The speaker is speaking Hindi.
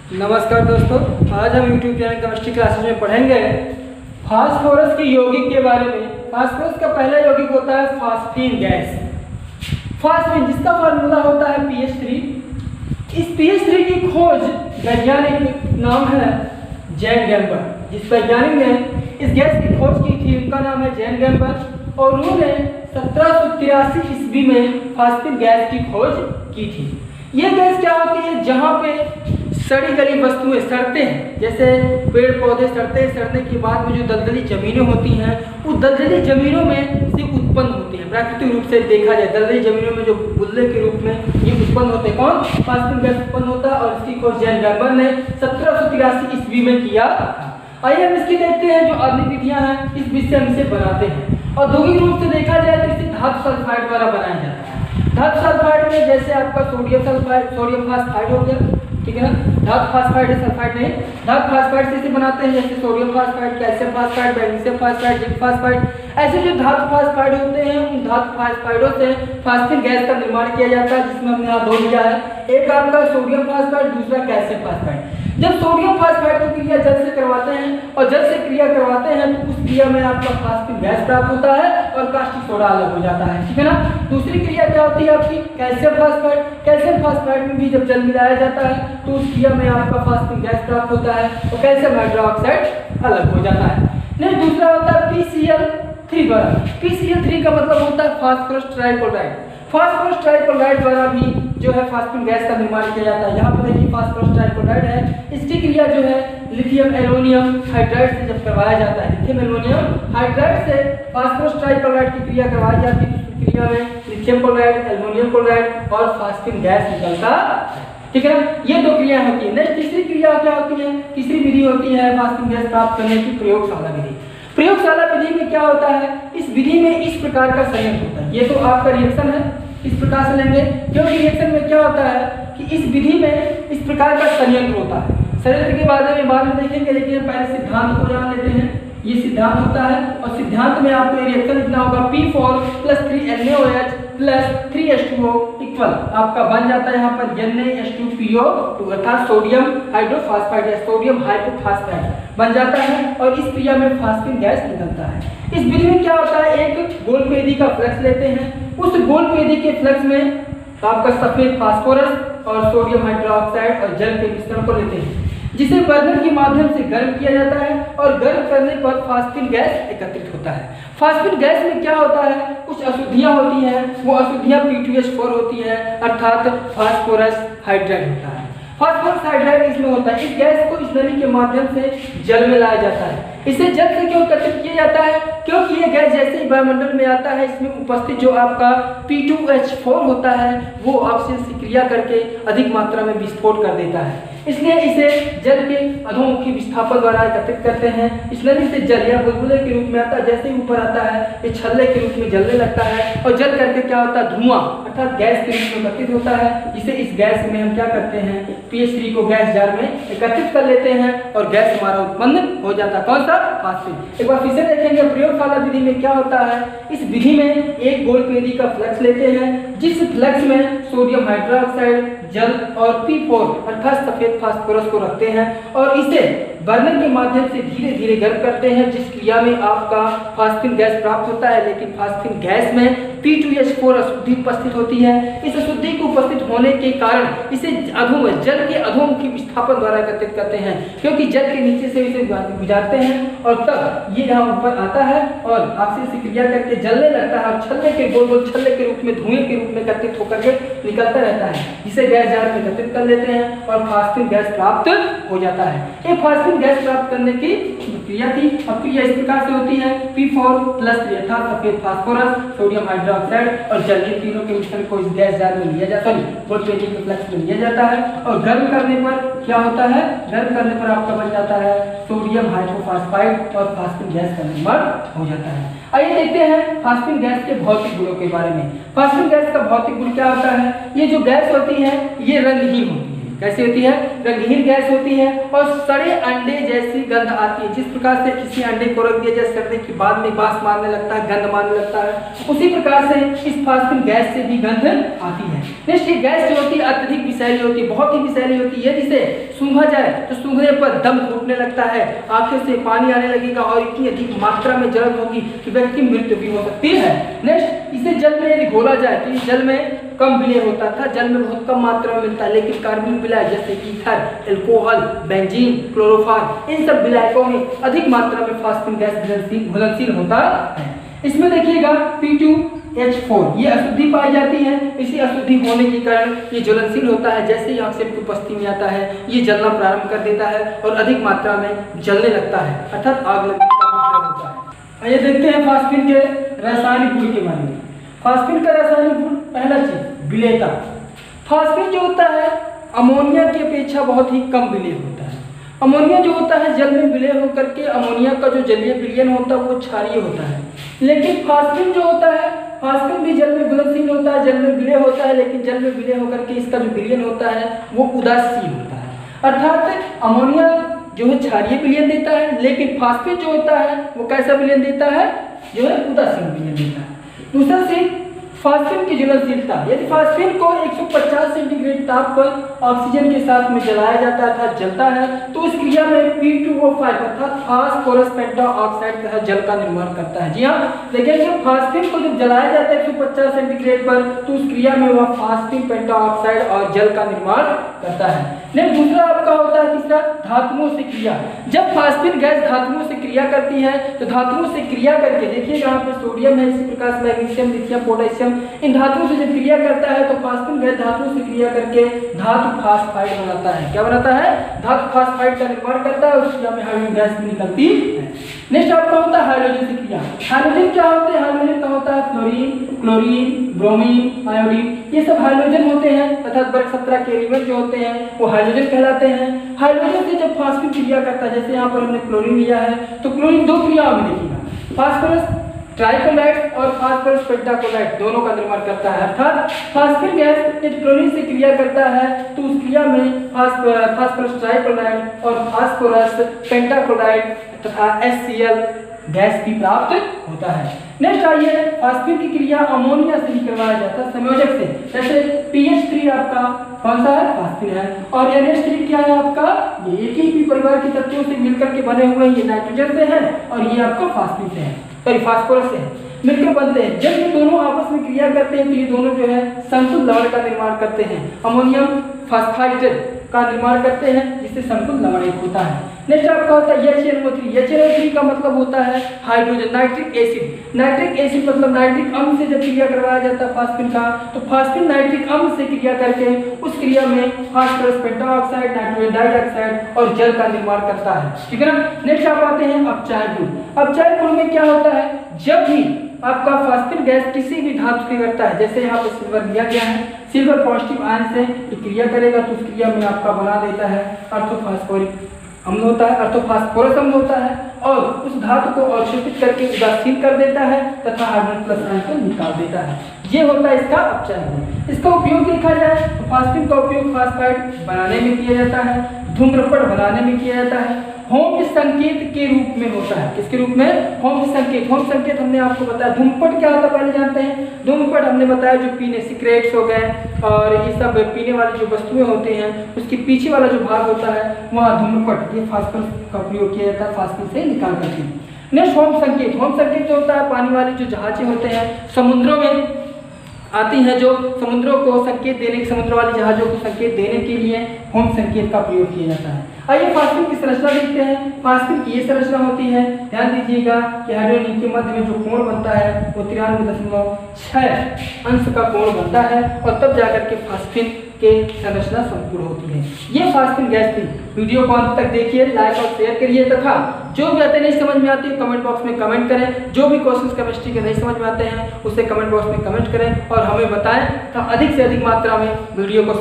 नमस्कार दोस्तों, आज हम YouTube चैनल केमिस्ट्री क्लासेस में पढ़ेंगे फास्फोरस के यौगिक के बारे में। फास्फोरस का पहला यौगिक होता है फास्फीन गैस। फास्फीन जिसका फार्मूला होता है PH3। इस PH3 की खोज वैज्ञानिक नाम है जैन गैम्बर। जिस वैज्ञानिक ने इस गैस की खोज की थी उनका नाम है जैन गैम्बर और उन्होंने 1783 ईस्वी में फास्फीन गैस की खोज की थी। ये गैस क्या होती है? जहाँ पे सड़ी गली वस्तुएं सड़ते हैं, जैसे पेड़ पौधे सड़ते हैं, सड़ने के बाद में जो दलदली जमीनें होती हैं उस दलदली जमीनों में से उत्पन्न होती हैं। प्राकृतिक रूप से देखा जाए दलदली जमीनों में जो बुल्ले के रूप में ये उत्पन्न होते हैं। कौन? फास्फीन गैस उत्पन्न होता है और इसकी खोज जैन गैम्बर ने 1783 ईस्वी में किया। आइए हम इसकी देखते हैं जो अन्य विधियां हैं, इस विधि से हम इसे बनाते हैं। औद्योगिक रूप से देखा जाए तो इसे धातु सल्फाइड द्वारा बनाया जाता है। धातु सल्फाइड में जैसे आपका सोडियम सल्फाइड, सोडियम फास्फाइड हो गया, ठीक है ना। धातु फास्फाइड है, सल्फाइड नहीं। धातु फास्फाइड से इसे बनाते हैं जैसे sodium phosphide, calcium phosphide, magnesium phosphide, zinc phosphide. ऐसे जो धातु फास्फाइड होते हैं उन धातु फास्फाइडों से फास्फीन गैस का निर्माण किया जाता है, जिसमें हमने यहाँ दो लिया है, एक आपका सोडियम फास्फाइड, दूसरा कैल्शियम फास्फाइड। जब सोडियम फास्फाइड की क्रिया जल से करवाते हैं और जल से क्रिया करवाते हैं तो उस क्रिया में आपका फास्फीन गैस प्राप्त होता है और कास्टिक सोडा अलग हो जाता है, ठीक है ना। दूसरी क्रिया क्या होती है आपकी? Calcium phosphide. कैल्शियम फास्फाइड में भी जब जल मिलाया जाता है तो उस क्रिया में आपका फास्फीन गैस प्राप्त होता है और कैल्शियम हाइड्रोक्साइड अलग हो जाता है। नहीं, दूसरा होता है PCl3 द्वारा। PCl3 का मतलब होता है फास्फोरस ट्राइक्लोराइड। फास्फोरस ट्राइक्लोराइड द्वारा भी जो है फास्फीन गैस का निर्माण किया जाता है। यहाँ पर देखिए फास्फोरस ट्राइक्लोराइड है, इसकी क्रिया जो है लिथियम एल्युमिनियम हाइड्राइड से जब करवाया जाता है, लिथियम एल्युमिनियम हाइड्राइड से फास्फोरस ट्राइक्लोराइड की क्रिया करवाई जाती है। क्रिया में लिथियम क्लोराइड, एल्युमिनियम क्लोराइड और फास्फीन गैस निकलता है, ठीक है ना। ये दो क्रिया होती है। नेक्स्ट तीसरी क्रिया क्या होती है? तीसरी विधि होती है फास्फीन गैस प्राप्त करने की प्रयोगशाला विधि। प्रयोगशाला विधि में क्या होता है? इस विधि में इस प्रकार का संयंत्र होता है। ये तो आपका रिएक्शन है, इस प्रकार से लेंगे, क्योंकि रिएक्शन में क्या होता है कि इस विधि में इस प्रकार का संयंत्र होता है। संयंत्र के बारे में बाद में देखेंगे, लेकिन पहले सिद्धांत को जान लेते हैं। ये सिद्धांत होता है और सिद्धांत में आपको रिएक्शन लिखना होगा P4 + 3NaOH + 3H2O इक्वल आपका बन जाता है यहाँ पर NaH2PO2 अर्थात सोडियम हाइड्रोफास्फाइड या सोडियम हाइपोफास्फाइड बन जाता है और इस क्रिया में फास्फीन गैस निकलता है। इस विधि में क्या होता है? एक गोलपेदी का फ्लक्स लेते हैं, उस गोलपेदी के फ्लक्स में आपका सफेद फास्फोरस और सोडियम हाइड्रोक्साइड और जल के मिश्रण को लेते हैं, जिसे बर्नर के माध्यम से गर्म किया जाता है और गर्म करने पर फास्फीन गैस एकत्रित होता है। फास्फीन गैस में क्या होता है? कुछ अशुद्धियां होती हैं, वो अशुद्धियां P2H4 होती हैं अर्थात फास्फोरस हाइड्राइड होता है। फास्फोरस हाइड्राइड इसमें होता है। इस गैस को इस नली के माध्यम से जल में लाया जाता है। इसे जल से क्यों एकत्रित किया जाता है? क्योंकि ये गैस जैसे ही वायुमंडल में आता है इसमें उपस्थित जो आपका P2H4 होता है वो ऑक्सीजन से क्रिया करके अधिक मात्रा में विस्फोट कर देता है, इसलिए इसे जल के अधोमुखी विस्थापन द्वारा एकत्रित करते हैं। इस नली से जल या बुलबुले के रूप में आता है, जैसे ही ऊपर आता है ये छल्ले के रूप में जलने लगता है और जल करके क्या होता है? धुआं अर्थात गैस के रूप में एकत्रित होता है, जिसे इस गैस में हम क्या करते हैं? PH3 को गैस जार में एकत्रित कर लेते हैं और गैस हमारा उत्पन्न हो जाता है। कौन सा? फास्फीन। एक बार फिर से देखेंगे प्रयोगशाला विधि में क्या होता है। इस विधि में एक गोलपेदी का फ्लक्स लेते हैं, जिस फ्लक्स में सोडियम हाइड्रोक्साइड, जल और P4 अर्थात सफेद फास्फोरस को रखते हैं और इसे बर्नर के माध्यम से धीरे धीरे गर्म करते हैं, जिस क्रिया में आपका फास्फीन गैस प्राप्त होता है। लेकिन फास्फीन गैस में P2H4 अशुद्धि उपस्थित होती है। इस अशुद्धि को उपस्थित होने के कारण इसे जल के अधोमुखी विस्थापन द्वारा एकत्रित करते हैं, क्योंकि जल के नीचे से इसे गुजारते हैं और तब ये यहाँ ऊपर आता है और ऑक्सीजन से क्रिया करके जलने लगता है और छल्ले के गोल गोल छल्ले के रूप में धुएं के रूप में एकत्रित होकर के निकलता रहता है, जिसे गैस जार में एकत्रित कर लेते हैं और फास्फीन गैस प्राप्त हो जाता है। ये फास्फीन गैस प्राप्त करने की क्रिया थी। अब क्रिया इस प्रकार से होती है P4 + 3 अर्थात सफेद फास्फोरस, सोडियम हाइड्रोक्साइड और जल, इन तीनों के मिश्रण को इस गैस जार में लिया जाता है, गोलपेदी के फ्लक्स में लिया जाता है और गर्म करने पर क्या होता है? गर्म करने पर आपका बन जाता है सोडियम हाइपोफास्फाइड और फास्फीन गैस का निर्माण हो जाता है। आइए देखते हैं फास्फीन गैस के भौतिक गुणों के बारे में। फास्फीन गैस का भौतिक गुण क्या होता है? ये जो गैस होती है ये रंगहीन होती है। कैसी होती है? रंगहीन गैस होती है और सड़े अंडे जैसी गंध आती है। जिस प्रकार से किसी अंडे को रख दिया जाए सड़ने के बाद में बास मारने लगता है, गंध मारने लगता है, उसी प्रकार से इस फास्फिन गैस से भी गंध आती है। नेक्स्ट, ये गैस जो होती है अत्यधिक विषैली होती है, बहुत ही विषैली होती है। यदि इसे सूंघा जाए तो सूंघने पर दम घुटने लगता है, आंखों से पानी आने लगेगा और इतनी अधिक मात्रा में जलन होगी कि व्यक्ति की मृत्यु भी हो सकती है। नेक्स्ट, इसे जल में यदि घोला जाए तो ये जल में कम विलय होता था, जल में बहुत कम मात्रा में मिलता है, लेकिन कार्बनिक विलय जैसे ईथर, अल्कोहल, बेंजीन, क्लोरोफॉर्म, इन सब विलायकों में अधिक मात्रा में फास्फिन गैस घुलनशील होता है। इसमें देखिएगा P2H4 ये अशुद्धि पाई जाती है। इसी अशुद्धि होने के कारण ये ज्वलनशील होता है। जैसे ही ऑक्सीजन की उपस्थिति में आता है ये जलना प्रारंभ कर देता है और अधिक मात्रा में जलने लगता है, अर्थात आग लगने का कारण होता है। आइए देखते हैं फास्फिन के रासायनिक गुण के बारे में। फास्फिन का रासायनिक गुण, पहला चीज विलेयता। फास्फिन जो होता है अमोनिया की अपेक्षा बहुत ही कम विलेय होता है। अमोनिया जो होता है जल में विलय होकर के अमोनिया का जो जलीय विलयन होता है वो क्षारीय होता है, लेकिन फास्फिन जो होता है, फास्फिन भी जल में घुलनशील होता है, जल में विलय होता है, लेकिन जल में विलय होकर के इसका जो विलयन होता है वो उदासीन होता है। अर्थात अमोनिया जो है क्षारीय विलयन देता है, लेकिन फास्फिन जो होता है वो कैसा विलयन देता है? जो है उदासीन विलयन देता है। दूसरा चीज फास्फिन की ज्वलनशीलता। यदि फास्फिन को 150 सेंटीग्रेड ताप पर ऑक्सीजन के साथ में जलाया जाता है अर्थात जलता है तो उस क्रिया में P2O5 अर्थात फास्फोरस पेंटाऑक्साइड तथा जल का निर्माण करता है। जी हाँ, देखिए जब फास्फिन को जब जलाया जाता है 150 सेंटीग्रेड पर तो उस क्रिया में वह फास्फिन पेंटाऑक्साइड और जल का निर्माण करता है। नेक्स्ट, दूसरा आपका होता है तीसरा धातुओं से क्रिया। जब फास्फिन गैस धातुओं से क्रिया करती है तो धातुओं से क्रिया करके देखिए यहाँ पे सोडियम है, इसी प्रकार से मैग्नीशियम, लिथियम, पोटेशियम, इन धातुओं से जब क्रिया करता है तो फास्फिन गैस धातुओं से क्रिया करके धातु फास्फाइड बनाता है। क्या बनाता है? धातु फास्फाइड का निर्माण करता है, उस क्रिया में हाइड्रोजन गैस भी निकलती है। नेक्स्ट आपका होता है हाइड्रोजन से क्रिया। हाइड्रोजन क्या होते हैं? हाइड्रोजन का होता है फ्लोरीन, क्लोरीन, ब्रोमीन, आयोडीन, ये सब हाइड्रोजन होते हैं अर्थात वर्ग 17 के एलिमेंट जो होते हैं वो हाइड्रोजन कहलाते हैं। हाइड्रोजन से जब फास्फिन क्रिया करता है, जैसे यहाँ पर हमने क्लोरीन लिया है तो क्लोरीन दो क्रियाओं में देखिएगा, फास्फोरस ट्राइक्लोराइड और फास्फोरस पेंटाक्लोराइड दोनों का निर्माण करता है। अर्थात फास्फिन गैस यदि क्लोरीन से क्रिया करता है तो उस क्रिया में फास्फोरस ट्राइक्लोराइड और फास्फोरस पेंटाक्लोराइड तथा HCl गैस भी प्राप्त होता है। नेक्स्ट आइए, फास्फिन की क्रिया अमोनिया से भी करवाया जाता है संयोजक से। जैसे PH3 आपका कौन सा है? फास्फिन है, और NH3 क्या है आपका? ये एक ही परिवार के तत्वों से मिलकर के बने हुए हैं, ये नाइट्रोजन से है और ये आपका फास्फिन से है, सॉरी फास्फोरस से है, मिलकर बनते हैं। जब ये दोनों आपस में क्रिया करते हैं तो ये दोनों जो है समतुल लवण का निर्माण करते हैं, अमोनियम फास्फाइड का निर्माण करते हैं जिससे समतुल लवण एक होता है। नेक्स्ट आपका होता है HNO3। HNO3 का मतलब होता है hydrogen nitric acid. Nitric acid मतलब नाइट्रिक अम्ल से जब क्रिया करवाया जाता है फास्फिन का तो फास्फिन नाइट्रिक अम्ल से क्रिया करके उस क्रिया में फास्फोरस पेंटाऑक्साइड, नाइट्रोजन डाइऑक्साइड और जल का निर्माण करता है। ठीक है ना। नेक्स्ट आप आते हैं अपचायक गुण। अपचायक गुण में क्या होता है? जब भी आपका फास्फिन गैस किसी भी धातु से करता है, जैसे यहाँ पर सिल्वर लिया गया है, सिल्वर पॉजिटिव आयन से क्रिया करेगा तो उस क्रिया में आपका बना देता है अर्थोफास्फोरिक अम्ल होता है, अर्थोफास्फोरस अम्ल होता है और उस धातु को अवशोषित करके उदासीन कर देता है तथा हाइड्रोजन प्लस आयन को निकाल देता है। ये होता है इसका अपचायक गुण। इसका उपयोग देखा जाए तो फास्फिन का उपयोग फास्फाइड बनाने में किया जाता है, धूम्रपट बनाने में किया जाता है, होम संकेत के रूप में होता है। किसके रूप में? होम संकेत। होम संकेत हमने आपको बताया। धूम्रपट क्या होता है पहले जानते हैं। धूम्रपट हमने बताया जो पीने सिगरेट्स हो गए और ये सब पीने वाली जो वस्तुएं होते हैं उसके पीछे वाला जो भाग होता है वहाँ धूम्रपट, ये फास्फोरस का प्रयोग किया जाता है फास्फिन से निकाल करके। नेक्स्ट होम संकेत। होम संकेत जो होता है पानी वाले जो जहाजें होते हैं समुद्रों में आती हैं, जो समुद्रों को संकेत देने, समुद्र वाले जहाजों को संकेत देने के लिए होम संकेत का प्रयोग किया जाता है। आइए फास्फिन की संरचना देखते हैं। फास्फिन की ये संरचना होती है, ध्यान दीजिएगा कि हाइड्रोजन के मध्य में जो कोण बनता है वो 93.6 अंश का कोण बनता है और तब जाकर के फास्फिन के संरचना संपूर्ण होती है। ये फास्फिन गैस थी। वीडियो को अंत तक देखिए, लाइक और शेयर करिए तथा जो भी बातें नहीं समझ में आती है कमेंट बॉक्स में कमेंट करें। जो भी क्वेश्चंस केमिस्ट्री के नहीं समझ में आते हैं उसे कमेंट बॉक्स में कमेंट करें और हमें बताएं तो अधिक से अधिक मात्रा में वीडियो को